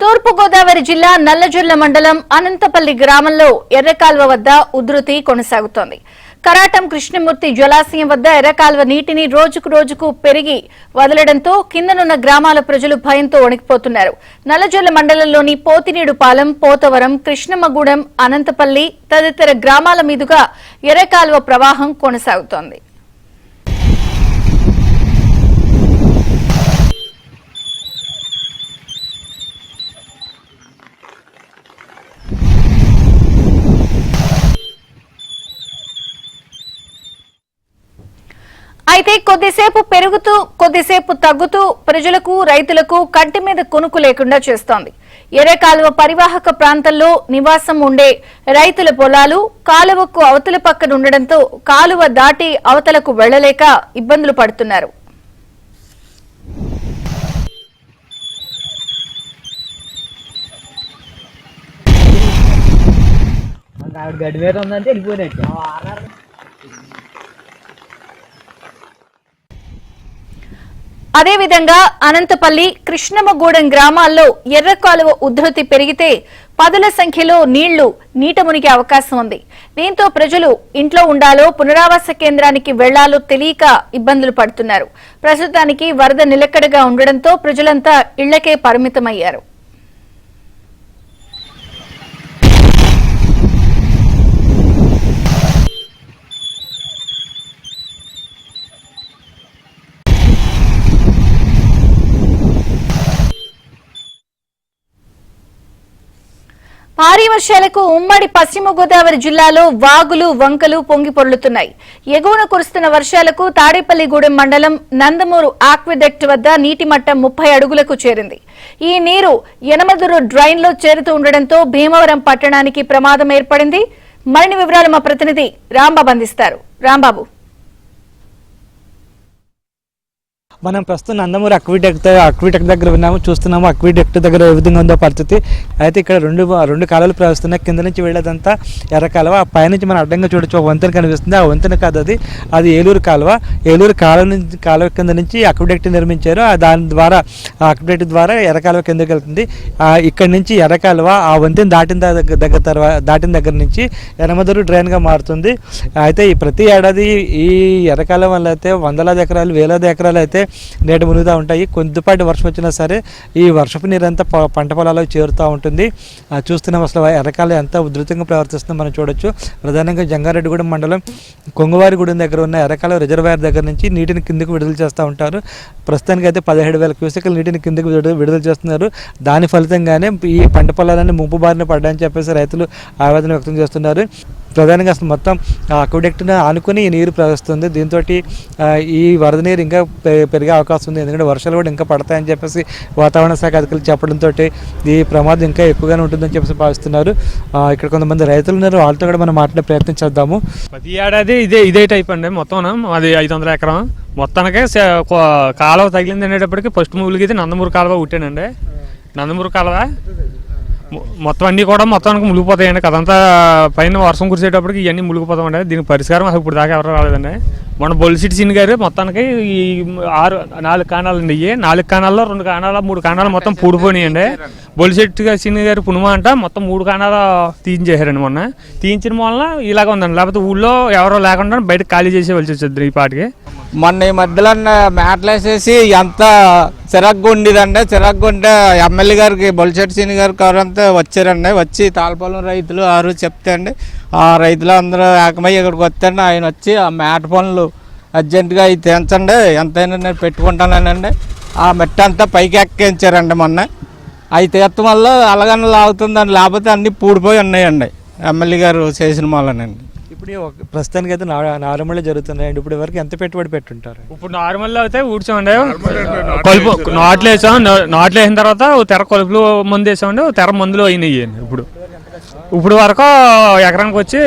తూర్పు గోదావరి జిల్లా నల్లజర్ల మండలం అనంతపల్లి గ్రామంలో ఎర్రకాల్వ వద్ద ఉధృతి కొనసాగుతోంది. కరాటం కృష్ణమూర్తి జలాశయం వద్ద ఎర్రకాల్వ నీటిని రోజుకు రోజుకు పెరిగి వదలడంతో కిందనున్న గ్రామాల ప్రజలు భయంతో వణికిపోతున్నారు. నల్లజర్ల మండలంలోని పోతినీడుపాలెం, పోతవరం, కృష్ణమ్మగూడెం, అనంతపల్లి తదితర గ్రామాల మీదుగా ఎర్రకాల్వ ప్రవాహం కొనసాగుతోంది. అయితే కొద్దిసేపు పెరుగుతూ కొద్దిసేపు తగ్గుతూ ప్రజలకు, రైతులకు కంటి మీద కొనుకు లేకుండా చేస్తోంది. ఎర్రకాలువ పరివాహక ప్రాంతంలో నివాసం ఉండే రైతుల పొలాలు కాలువకు అవతల పక్కన ఉండడంతో కాలువ దాటి అవతలకు వెళ్లలేక ఇబ్బందులు పడుతున్నారు. అదేవిధంగా అనంతపల్లి, కృష్ణమ్మగూడెం గ్రామాల్లో ఎర్రకాలువ ఉధృతి పెరిగితే పదుల సంఖ్యలో నీట మునిగే అవకాశం ఉంది. దీంతో ప్రజలు ఇంట్లో ఉండాలో, పునరావాస కేంద్రానికి వెళ్లాలో తెలియక ఇబ్బందులు పడుతున్నారు. ప్రస్తుతానికి వరద నిలకడగా ఉండడంతో ప్రజలంతా ఇళ్లకే పరిమితమయ్యారు. భారీ వర్షాలకు ఉమ్మడి పశ్చిమ గోదావరి జిల్లాలో వాగులు, వంకలు పొంగి పొర్లుతున్నాయి. ఎగువన కురుస్తున్న వర్షాలకు తాడేపల్లిగూడెం మండలం నందమూరు ఆక్విడక్ట్ వద్ద నీటి మట్టం 30 అడుగులకు చేరింది. ఈ నీరు యనమదురు డ్రైన్లో చేరుతూ ఉండడంతో భీమవరం పట్టణానికి ప్రమాదం ఏర్పడింది. మరిన్ని వివరాలు మా ప్రతినిధి రాంబాబు అందిస్తారు. రాంబాబు, మనం ప్రస్తుతం నందమూరి అక్విడక్ట్ దగ్గర చూస్తున్నాము. అక్విడక్ట్ దగ్గర ఏ విధంగా ఉందో పరిస్థితి. అయితే ఇక్కడ రెండు కాలువలు ప్రవహిస్తున్నాయి. కింద నుంచి వెళ్ళేదంతా ఎర్ర కాలువ, ఆ పైనుంచి మనం అడ్డంగా చూడొచ్చు ఒక వంతెన కనిపిస్తుంది. ఆ వంతెన కాదు, అది ఏలూరు కాలువ. ఏలూరు కాలువ కింద నుంచి అక్విడక్ట్ నిర్మించారు. దాని ద్వారా అక్విడక్ట్ ద్వారా ఎర్ర కాలువ కిందకి వెళ్తుంది. ఇక్కడ నుంచి ఎర్ర కాలువ ఆ వంతెన దాటిన దగ్గర నుంచి యనమదురు డ్రైన్గా మారుతుంది. అయితే ఈ ప్రతి ఏడాది ఈ ఎర్ర కాలువ వల్ల అయితే వందలాది ఎకరాలు, వేలాది ఎకరాలు అయితే నీట మునుగుతూ ఉంటాయి. కొద్దిపాటి వర్షం వచ్చినా సరే ఈ వర్షపు నీరంతా పంట పొలాలకు చేరుతూ ఉంటుంది. చూస్తున్నాం అసలు ఎర్రకాలువ ఎంత ఉధృతంగా ప్రవర్తిస్తుందో మనం చూడొచ్చు. ప్రధానంగా జంగారెడ్డిగూడెం మండలం కొంగవారిగూడెం దగ్గర ఉన్న ఎర్రకాలువ రిజర్వాయర్ దగ్గర నుంచి నీటిని కిందకు విడుదల చేస్తూ ఉంటారు. ప్రస్తుతానికి అయితే 17,000 క్యూసెక్ల నీటిని కిందకు విడుదల చేస్తున్నారు. దాని ఫలితంగానే ఈ పంట పొలాలన్నీ ముంపు బారిన పడ్డాయని చెప్పేసి రైతులు ఆవేదన వ్యక్తం చేస్తున్నారు. ప్రధానంగా అసలు మొత్తం అక్విడక్ట్ను ఆనుకుని ఈ నీరు ప్రవహిస్తుంది. దీంతో ఈ వరద నీరు ఇంకా పెరిగే అవకాశం ఉంది. ఎందుకంటే వర్షాలు కూడా ఇంకా పడతాయని చెప్పేసి వాతావరణ శాఖ అధికారులు చెప్పడంతో ఈ ప్రమాదం ఇంకా ఎక్కువగానే ఉంటుందని చెప్పేసి భావిస్తున్నారు. ఇక్కడ కొంతమంది రైతులు ఉన్నారు, వాళ్ళతో కూడా మనం మాట్లాడే ప్రయత్నం చేద్దాము. ప్రతి ఏడాది ఇదే టైప్ అండి. మొత్తం అది 500 ఎకరం మొత్తానికే కాలువ తగిలింది అనేటప్పటికి ఫస్ట్ మూలిగితే నందమూరు కాలువ ఉట్టానండి. నందమూరు కాలువ మొత్తం అన్నీ కూడా మొత్తానికి మునిగిపోతాయండి. కదంతా పైన వర్షం కురిసేటప్పటికి ఇవన్నీ మునిగిపోతామండి. దీనికి పరిష్కారం అసలు ఇప్పుడు దాకా ఎవరు రాలేదండి. మన బొలిసిటి సీని గారు మొత్తానికి ఈ 4 కాణాలు అండి. 4 కాణాల్లో 2 కాణాలు 3 కాణాలు మొత్తం పూడిపోయినాయండి. బొలిసిటి సీని గారు పునుమ అంట మొత్తం 3 కాణాలు తీయించేశారండి. మొన్న తీయించిన వలన ఇలాగ ఉందండి. లేకపోతే ఊళ్ళో ఎవరో లేకుండా బయట ఖాళీ చేసేవలసి వచ్చేది ఈ పాటికి. మొన్న ఈ మధ్యలో మ్యాట్లు వేసేసి ఎంత చిరాగ్గా ఉండేదండి. చిరాగ్గా ఉంటే ఎమ్మెల్యే గారికి బొలిశెట్టి సీని గారికి ఎవరంతా వచ్చారండి. వచ్చి తాళపాలెం రైతులు చెప్తే అండి ఆ రైతులు అందరూ ఏకమయ్యి ఇక్కడికి వస్తాండి. ఆయన వచ్చి ఆ మ్యాట్ పనులు అర్జెంటుగా అవి తెంచండి, ఎంతైనా నేను పెట్టుకుంటానండి. ఆ మెట్ట అంతా పైకి ఎక్కించారండి మొన్న. అవి తీర్థం వల్ల అలాగని లాగుతుందండి. లేకపోతే అన్నీ పూడిపోయి ఉన్నాయండి ఎమ్మెల్యే గారు చేసిన వల్లనండి. ఇప్పుడు ప్రస్తుతానికి అయితే నార్మల్ జరుగుతున్నాయండి. ఇప్పుడు వరకు ఎంత పెట్టుబడి పెట్టుంటారు? ఇప్పుడు నార్మల్ అయితే ఊడ్చామండి, కలుపు నాట్లు వేసాం. నాట్లు వేసిన తర్వాత తెర కలుపులు మందు వేసామండి. తెర మందులు అయినాయి. ఇప్పుడు వరకు ఎకరానికి వచ్చి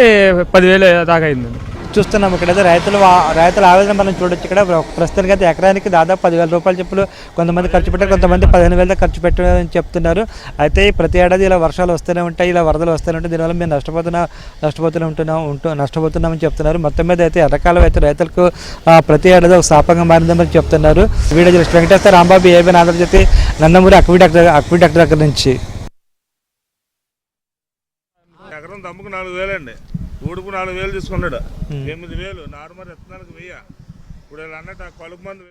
10,000 దాకా అయిందండి. చూస్తున్నాం ఇక్కడైతే రైతుల ఆవేదన మనం చూడొచ్చు. ఇక్కడ ప్రస్తుతానికి అయితే ఎకరానికి దాదాపు 10,000 రూపాయలు చెప్పులు కొంతమంది ఖర్చు పెట్టారు, కొంతమంది 15,000 ఖర్చు పెట్టారని చెప్తున్నారు. అయితే ప్రతి ఏడాది ఇలా వర్షాలు వస్తూనే ఉంటాయి, ఇలా వరదలు వస్తూనే ఉంటాయి. దీనివల్ల మేము నష్టపోతున్నామని చెప్తున్నారు. మొత్తం మీద అయితే ఎర్రకాలం అయితే రైతులకు ప్రతి ఏడాది ఒక శాపంగా మారిందని చెప్తున్నారు. Video journalist Venkateswara Rambabu, ABN Andhrajyothy, Nandamuri aqueduct దగ్గర నుంచి. ఎకరం దమ్ముకు 4,000 అండి, ఊడుపు 4,000 తీసుకున్నాడు. 8,000 నార్మల్ విత్తనాలకు 1000. ఇప్పుడు అన్నట్టు ఆ కలుపు మందు